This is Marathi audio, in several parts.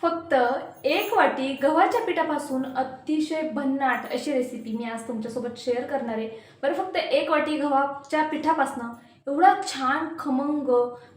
फक्त एक वाटी गव्हाच्या पिठापासून अतिशय भन्नाट अशी रेसिपी मी आज तुमच्यासोबत शेअर करणार आहे। बरं, फक्त एक वाटी गव्हाच्या पिठापासून एवढा छान खमंग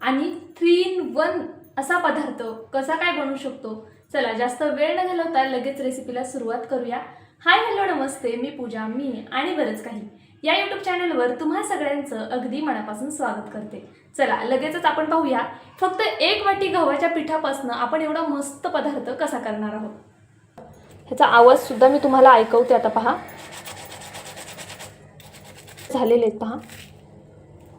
आणि 3 in 1 असा पदार्थ कसा काय बनवू शकतो। चला जास्त वेळ न घालवता लगेच रेसिपीला सुरुवात करूया। हाय हॅलो नमस्ते, मी पूजा, मी आणि बरंच काही या यूट्यूब चॅनलवर तुम्हा सगळ्यांचं अगदी मनापासून स्वागत करते। चला लगेचच आपण पाहूया फक्त एक वाटी गव्हाच्या पिठापासून आपण एवढा मस्त पदार्थ कसा करणार आहोत। ह्याचा आवाज सुद्धा मी तुम्हाला ऐकवते। आता पहा झालेले आहेत। पहा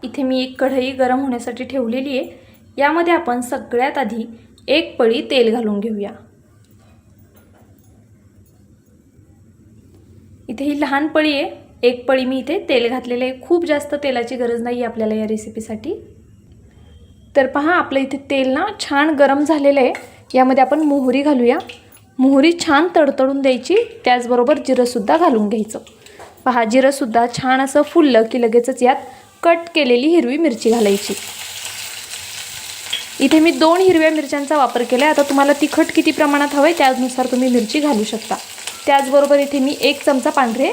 इथे मी एक कढई गरम होण्यासाठी ठेवलेली आहे। यामध्ये आपण सगळ्यात आधी एक पळी तेल घालून घेऊया। इथे ही लहान पळी आहे, एक पळी मी इथे तेल घातलेले आहे। खूप जास्त तेलाची गरज नाही आपल्याला या रेसिपीसाठी। तर पहा आपलं इथे तेल ना छान गरम झालेलं आहे। यामध्ये आपण मोहरी घालूया। मोहरी छान तडतडून द्यायची, त्याचबरोबर जिरंसुद्धा घालून घ्यायचं। पहा जिरंसुद्धा छान असं फुललं की लगेचच यात कट केलेली हिरवी मिरची घालायची। इथे मी 2 हिरव्या मिरच्यांचा वापर केला आहे। आता तुम्हाला तिखट किती प्रमाणात हवं आहे त्यानुसार तुम्ही मिरची घालू शकता। त्याचबरोबर इथे मी 1 चमचा पांढरे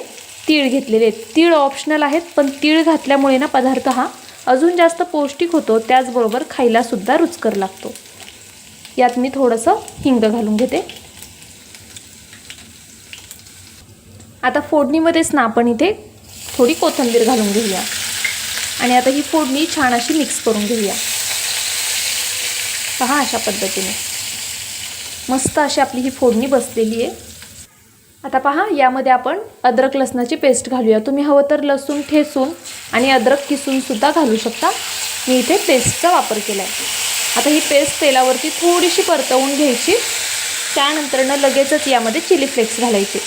तीळ घेतलेले आहेत। तीळ ऑप्शनल आहेत, पण तीळ घातल्यामुळे ना पदार्थ हा अजून जास्त पौष्टिक होतो, त्याचबरोबर खायला सुद्धा रुचकर लागतो। यात मी थोडंसं हिंग घालून घेते। आता फोडणीमध्येच ना आपण इथे थोडी कोथिंबीर घालून घेऊया आणि आता ही फोडणी छान अशी मिक्स करून घेऊया। पहा अशा पद्धतीने मस्त अशी आपली ही फोडणी बसलेली आहे। आता पहा यामध्ये आपण अद्रक लसणाची पेस्ट घालूया। तुम्ही हवं तर लसूण ठेचून आणि अद्रक किसून सुद्धा घालू शकता। मी इथे पेस्टचा वापर केला आहे। आता ही पेस्ट तेलावरती थोडीशी परतवून घ्यायची। त्यानंतर लगेचच यामध्ये चिली फ्लेक्स घालायचे।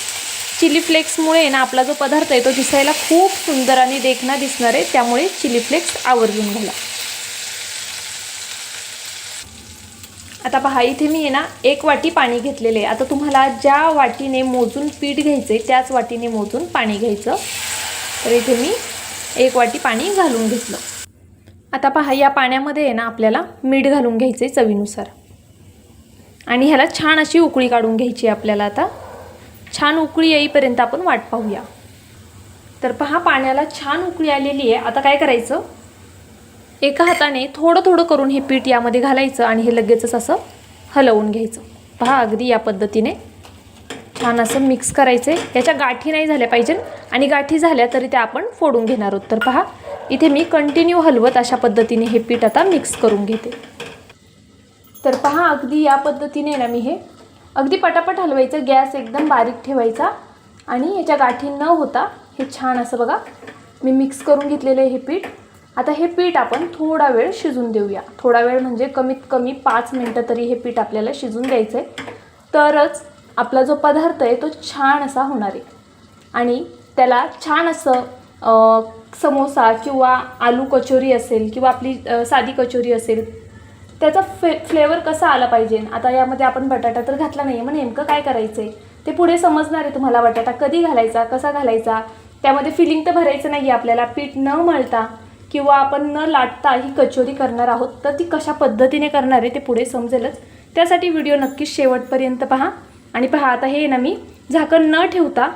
चिली फ्लेक्समुळे ना आपला जो पदार्थ आहे तो दिसायला खूप सुंदर आणि देखणा दिसणार आहे, त्यामुळे चिली फ्लेक्स आवर्जून घाला। आता पहा इथे मी ना 1 वाटी पाणी घेतलेले आहे। आता तुम्हाला ज्या वाटीने मोजून पीठ घ्यायचे त्याच वाटीने मोजून पाणी घ्यायचं। तर इथे मी 1 वाटी पाणी घालून घेतलं। आता पहा या पाण्यामध्ये आहे ना आपल्याला मीठ घालून घ्यायचे चवीनुसार आणि ह्याला छान अशी उकळी काढून घ्यायची आपल्याला। आता छान उकळी येईपर्यंत आपण वाट पाहूया। तर पहा पाण्याला छान उकळी आलेली आहे। आता काय करायचं, एका हाताने थोडं थोडं करून हे पीठ यामध्ये घालायचं आणि हे लगेचच असं हलवून घ्यायचं। पहा अगदी या पद्धतीने छान असं मिक्स करायचं आहे। याच्या गाठी नाही झाल्या पाहिजे आणि गाठी झाल्या तरी त्या आपण फोडून घेणार आहोत। तर पहा इथे मी कंटिन्यू हलवत अशा पद्धतीने हे पीठ आता मिक्स करून घेते। तर पहा अगदी या पद्धतीने ना मी हे अगदी पटापट हलवायचं। गॅस एकदम बारीक ठेवायचा आणि याच्या गाठी न होता हे छान असं बघा मी मिक्स करून घेतलेलं आहे हे पीठ। आता हे पीठ आपण थोडा वेळ शिजून देऊया। थोडा वेळ म्हणजे कमीत कमी 5 मिनिटं तरी हे पीठ आपल्याला शिजून द्यायचं आहे, तरच आपला जो पदार्थ आहे तो छान असा होणार आहे आणि त्याला छान असं समोसा किंवा आलू कचोरी असेल किंवा आपली साधी कचोरी असेल त्याचा फ्लेवर कसा आला पाहिजे। आता यामध्ये आपण बटाटा तर घातला नाही आहे, मग नेमकं काय करायचं आहे ते पुढे समजणार आहे तुम्हाला। बटाटा कधी घालायचा, कसा घालायचा, त्यामध्ये फिलिंग तर भरायचं नाही आहे आपल्याला। पीठ न मळता किंवा आपण न लाटता ही कचोरी करणार आहोत, तर ती कशा पद्धतीने करणार आहे ते पुढे समजेलच। त्यासाठी व्हिडिओ नक्कीच शेवटपर्यंत पहा। आणि पहा आता हे ना मी झाकण न ठेवता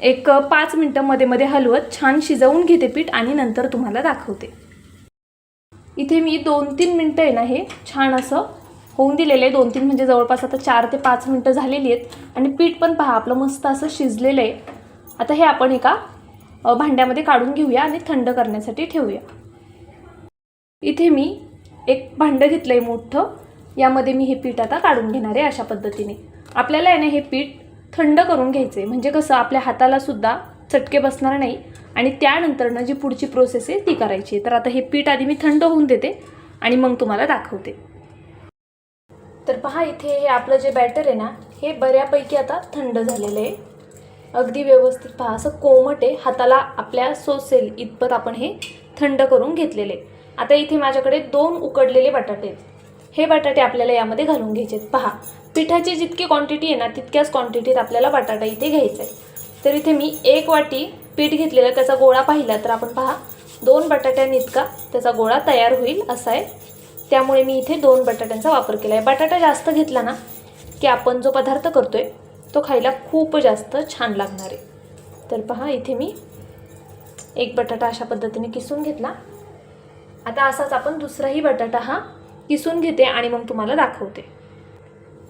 एक 5 मिनिटं मध्ये मध्ये हलवत छान शिजवून घेते पीठ आणि नंतर तुम्हाला दाखवते। इथे मी 2-3 मिनिटं आहे ना हे छान असं होऊन दिलेलं आहे। 2-3 म्हणजे जवळपास आता 4 ते 5 मिनिटं झालेली आहेत आणि पीठ पण पहा आपलं मस्त असं शिजलेलं आहे। आता हे आपण एका भांड्यामध्ये काढून घेऊया आणि थंड करण्यासाठी ठेवूया। इथे मी एक भांडं घेतलं आहे मोठं, यामध्ये मी हे पीठ आता काढून घेणार आहे। अशा पद्धतीने आपल्याला आहे ना हे पीठ थंड करून घ्यायचं आहे, म्हणजे कसं आपल्या हाताला सुद्धा चटके बसणार नाही आणि त्यानंतरनं जी पुढची प्रोसेस आहे ती करायची आहे। तर आता हे पीठ आधी मी थंड होऊन देते आणि मग तुम्हाला दाखवते। तर पहा इथे हे आपलं जे बॅटर आहे ना हे बऱ्यापैकी आता थंड झालेलं आहे। अगदी व्यवस्थित पहा असं कोमट आहे, हाताला आपल्या सोसेल इतपत आपण हे थंड करून घेतलेले। आता इथे माझ्याकडे 2 उकडलेले बटाटे आहेत। हे बटाटे आपल्याला यामध्ये घालून घ्यायचे आहेत। पहा पिठाची जितकी क्वांटिटी आहे ना तितक्याच क्वांटिटीत आपल्याला बटाटा इथे घ्यायचा आहे। तर इथे मी 1 वाटी पीठ घेतलेलं, त्याचा गोळा पाहिला तर आपण पहा 2 बटाट्यांइतका त्याचा गोळा तयार होईल असा आहे। त्यामुळे मी इथे 2 बटाट्यांचा वापर केला आहे। बटाटा जास्त घेतला ना की आपण जो पदार्थ करतोय तो खायला खूप जास्त छान लागणार आहे. तर पहा इथे मी एक बटाटा अशा पद्धतीने किसून घेतला. आता असाच आपण दुसराही बटाटा हा किसून घेते आणि मग तुम्हाला दाखवते.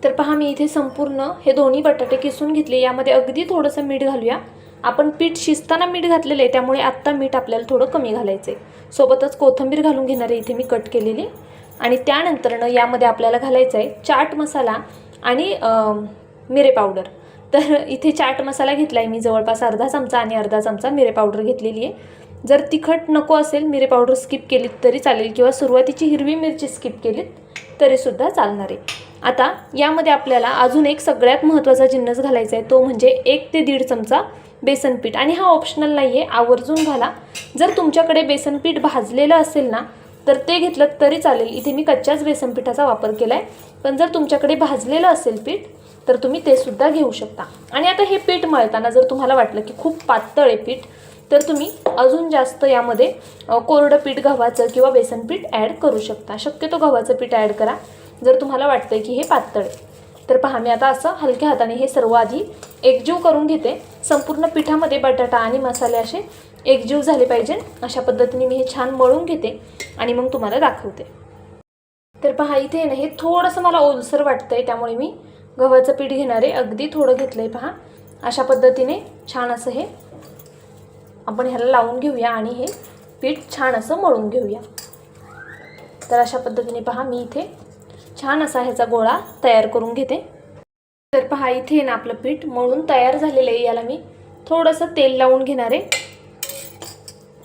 तर पहा मी इथे संपूर्ण हे दोन्ही बटाटे किसून घेतले. यामध्ये अगदी थोडंसं मीठ घालूया. आपण पीठ शिजताना मीठ घातलेलं आहे त्यामुळे आत्ता मीठ आपल्याला थोडं कमी घालायचं आहे. सोबतच कोथिंबीर घालून घेणार आहे इथे मी कट केलेली. आणि त्यानंतरनं यामध्ये आपल्याला घालायचं आहे चाट मसाला आणि मिरे पावडर. तर इथे चाट मसाला घेतला आहे मी जवळपास अर्धा चमचा आणि अर्धा चमचा मिरे पावडर घेतलेली आहे. जर तिखट नको असेल मिरे पावडर स्किप केलीत तरी चालेल किंवा सुरुवातीची हिरवी मिरची स्किप केलीत तरीसुद्धा चालणार आहे. आता यामध्ये आपल्याला अजून एक सगळ्यात महत्त्वाचा जिन्नस घालायचा आहे, तो म्हणजे 1 ते 1.5 चमचा बेसन पीठ. आणि हा ऑप्शनल नाही आहे, आवर्जून घाला. जर तुमच्याकडे बेसन पीठ भाजलेलं असेल ना तर ते घेतलं तरी चालेल. इथे मी कच्च्याच बेसन पिठाचा वापर केला आहे, पण जर तुमच्याकडे भाजलेलं असेल पीठ तर तुम्ही ते सुद्धा घेऊ शकता. आणि आता हे पीठ मळताना जर तुम्हाला वाटलं की खूप पातळ आहे पीठ तर तुम्ही अजून जास्त यामध्ये कोरडं पीठ गव्हाचं किंवा बेसन पीठ ॲड करू शकता. शक्यतो गव्हाचं पीठ ॲड करा जर तुम्हाला वाटतंय की हे पातळ आहे. तर पहा मी आता असं हलक्या हाताने हे सर्व आधी एकजीव करून घेते. संपूर्ण पिठामध्ये बटाटा आणि मसाले असे एकजीव झाले पाहिजे अशा पद्धतीने मी हे छान मळून घेते आणि मग तुम्हाला दाखवते. तर पहा इथे ना हे थोडंसं मला ओलसर वाटतंय त्यामुळे मी गव्हाचं पीठ घेणार आहे. अगदी थोडं घेतलं आहे. पहा अशा पद्धतीने छान असं हे आपण ह्याला लावून घेऊया आणि हे पीठ छान असं मळून घेऊया. तर अशा पद्धतीने पहा मी इथे छान असा ह्याचा गोळा तयार करून घेते. तर पहा इथे ना आपलं पीठ मळून तयार झालेलं आहे. याला मी थोडंसं तेल लावून घेणार आहे.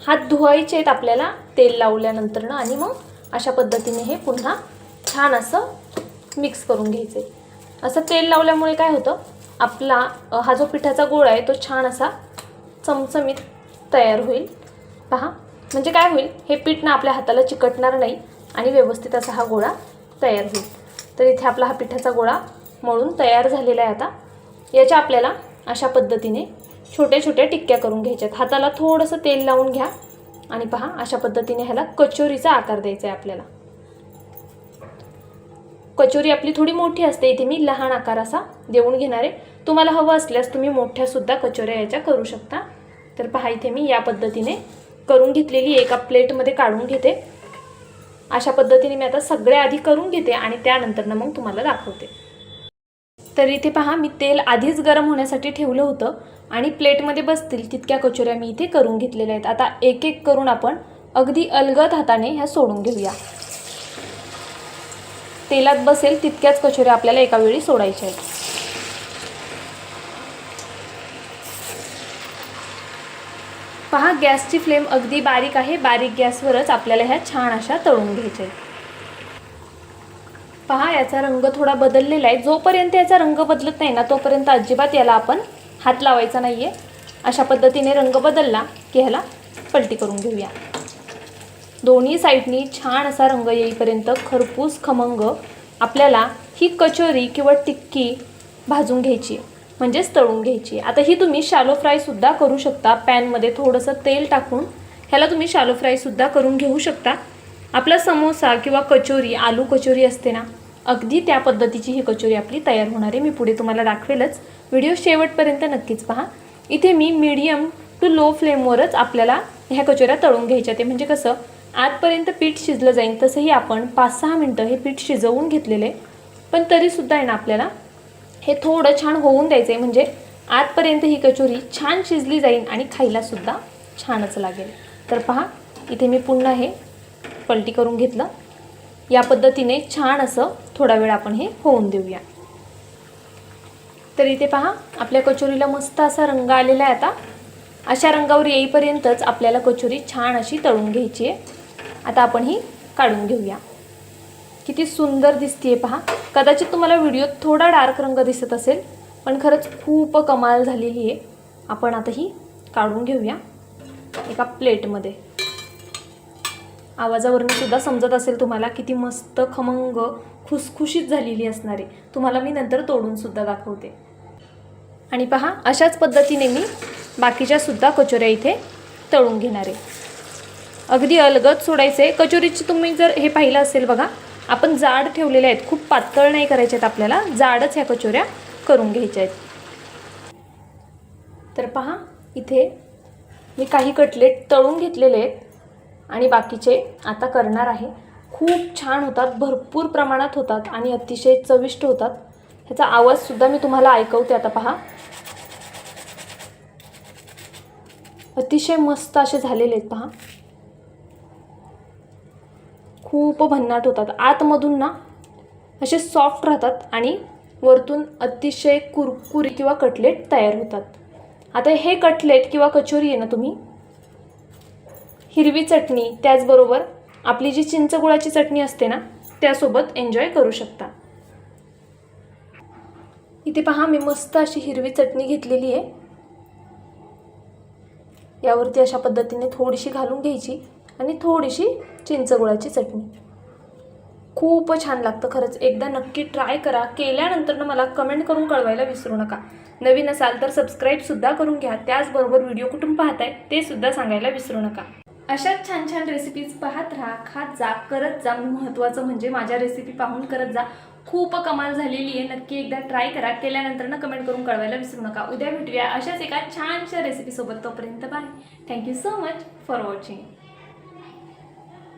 हात धुवायचे आहेत आपल्याला तेल लावल्यानंतर ना आणि मग अशा पद्धतीने हे पुन्हा छान असं मिक्स करून घ्यायचं आहे. असं तेल लावल्यामुळे काय होतं आपला हा जो पिठाचा गोळा आहे तो छान असा चमचमीत तयार होईल. पहा म्हणजे काय होईल हे पीठ ना आपल्या हाताला चिकटणार नाही आणि व्यवस्थित असा हा गोळा तयार होईल. तर इथे आपला हा पिठाचा गोळा मळून तयार झालेला आहे. आता याच्या आपल्याला अशा पद्धतीने छोट्या छोट्या टिक्क्या करून घ्यायच्यात. हाताला थोडंसं तेल लावून घ्या आणि पहा अशा पद्धतीने ह्याला कचोरीचा आकार द्यायचा आहे आपल्याला. कचोरी आपली थोडी मोठी असते, इथे मी लहान आकार असा देऊन घेणार आहे. तुम्हाला हवं असल्यास तुम्ही मोठ्यासुद्धा कचोऱ्या याच्या करू शकता. तर पहा इथे मी या पद्धतीने करून घेतलेली एका प्लेटमध्ये काढून घेते. अशा पद्धतीने मी आता सगळ्या आधी करून घेते आणि त्यानंतर ना मग तुम्हाला दाखवते. तर इथे पहा मी तेल आधीच गरम होण्यासाठी ठेवलं होतं आणि प्लेटमध्ये बसतील तितक्या कचोऱ्या मी इथे करून घेतलेल्या आहेत. आता एक एक करून आपण अगदी अलगद हाताने ह्या सोडून घेऊया. तेलात बसेल तितक्याच कचोऱ्या आपल्याला एका वेळी सोडायच्या आहेत. पहा गॅसची फ्लेम अगदी बारीक आहे. बारीक गॅसवरच आपल्याला ह्या छान अशा तळून घ्यायच्या आहेत. पहा याचा रंग थोडा बदललेला आहे. जोपर्यंत याचा रंग बदलत नाही ना तोपर्यंत अजिबात याला आपण हात लावायचा नाही आहे. अशा पद्धतीने रंग बदलला की ह्याला पलटी करून घेऊया. दोन्ही साईडनी छान असा रंग येईपर्यंत खरपूस खमंग आपल्याला ही कचोरी किंवा टिक्की भाजून घ्यायची म्हणजेच तळून घ्यायची. आता ही तुम्ही शॅलो फ्रायसुद्धा करू शकता. पॅनमध्ये थोडंसं तेल टाकून ह्याला तुम्ही शॅलो फ्रायसुद्धा करून घेऊ शकता. आपला समोसा किंवा कचोरी आलू कचोरी असते ना अगदी त्या पद्धतीची ही कचोरी आपली तयार होणार आहे. मी पुढे तुम्हाला दाखवेलच. व्हिडिओ शेवटपर्यंत नक्कीच पहा. इथे मी मीडियम टू लो फ्लेमवरच आपल्याला ह्या कचोऱ्या तळून घ्यायच्या. ते म्हणजे कसं आतपर्यंत पीठ शिजलं जाईल. तसंही आपण 5-6 मिनटं हे पीठ शिजवून घेतलेले, पण तरीसुद्धा आहे ना आपल्याला हे थोडं छान होऊन द्यायचं आहे म्हणजे आतपर्यंत ही कचोरी छान शिजली जाईल आणि खायलासुद्धा छानच लागेल. तर पहा इथे मी पुन्हा हे पलटी करून घेतलं. या पद्धतीने छान असं थोडा वेळ आपण हे होऊन देऊया. तर इथे पहा आपल्या कचोरीला मस्त असा रंग आलेला आहे. आता अशा रंगावर येईपर्यंतच आपल्याला कचोरी छान अशी तळून घ्यायची आहे. आता आपण ही काढून घेऊया. किती सुंदर दिसते पहा. कदाचित तुम्हाला व्हिडिओत थोडा डार्क रंग दिसत असेल पण खरंच खूप कमाल झालेली आहे. आपण आता ही काढून घेऊया एका प्लेटमध्ये. आवाजावरून सुद्धा समजत असेल तुम्हाला किती मस्त खमंग खुसखुशीत झालेली असणार आहे. तुम्हाला मी नंतर तोडून सुद्धा दाखवते. आणि पहा अशाच पद्धतीने मी बाकीच्या सुद्धा कचोऱ्या इथे तळून घेणार आहे. अगदी अलगद सोडायचे. कचोरीची तुम्ही जर हे पाहिलं असेल बघा आपण जाड ठेवलेल्या आहेत, खूप पातळ नाही करायचे आहेत आपल्याला, जाडच ह्या कचोऱ्या करून घ्यायच्या आहेत. तर पहा इथे मी काही कटलेट तळून घेतलेले आहेत आणि बाकीचे आता करणार आहे. खूप छान होतात, भरपूर प्रमाणात होतात आणि अतिशय चविष्ट होतात. ह्याचा आवाजसुद्धा मी तुम्हाला ऐकवते. आता पहा, अतिशय मस्त असे झालेले आहेत पहा. खूप भन्नाट होतात, आतमधून ना असे सॉफ्ट राहतात आणि वरतून अतिशय कुरकुरी किंवा कटलेट तयार होतात. आता हे कटलेट किंवा कचोरी आहे ना, तुम्ही हिरवी चटणी त्याचबरोबर आपली जी चिंचगुळाची चटणी असते ना त्यासोबत एन्जॉय करू शकता. इथे पहा मी मस्त अशी हिरवी चटणी घेतलेली आहे. यावरती अशा पद्धतीने थोडीशी घालून घ्यायची आणि थोडीशी चिंचगुळाची चटणी. खूप छान लागतं खरंच. एकदा नक्की ट्राय करा. केल्यानंतर मला कमेंट करून कळवायला विसरू नका. नवीन असाल तर सबस्क्राईबसुद्धा करून घ्या. त्याचबरोबर व्हिडिओ कुठून पाहताय ते सुद्धा सांगायला विसरू नका. अशाच छान छान रेसिपीज पाहत राहा, खात जा, करत जा. महत्त्वाचं म्हणजे माझ्या रेसिपी पाहून करत जा. खूप कमाल झालेली आहे. नक्की एकदा ट्राय करा. केल्यानंतर कमेंट करून कळवायला विसरू नका. उद्या भेटूया अशाच एका छानशा रेसिपीसोबत. तोपर्यंत bye. Thank you so much for watching.